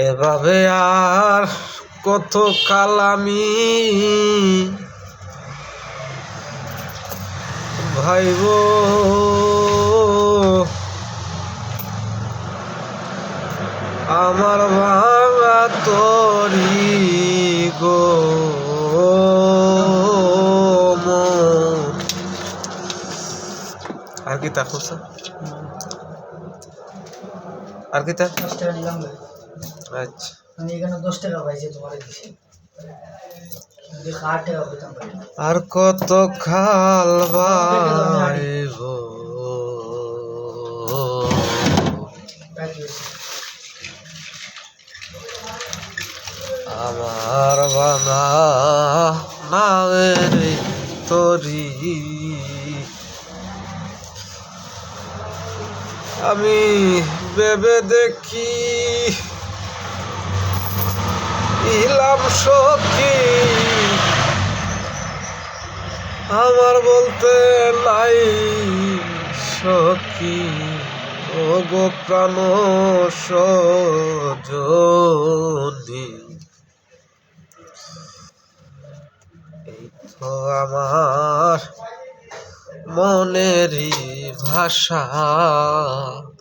এভাবে আর কত কাল আমি ভাইব, আমার ভাঙা তরি গো মন। আর কি তা খুঁজছে? আর কি তা? 10 টাকা নিলাম ভাই। আচ্ছা, আমি এখানে 10 টাকা পাইছি তোমার দিছি। যদি 8 টাকা পেতাম ভাই। আর কত খাল বাইব আমার ভাঙা নামের তরি। আমি ভেবে দেখি ইলাম সখী, আমার বলতে নাই সখী, ও গো প্রাণ সজনী। এই তো আমার মনেরই ভাষা।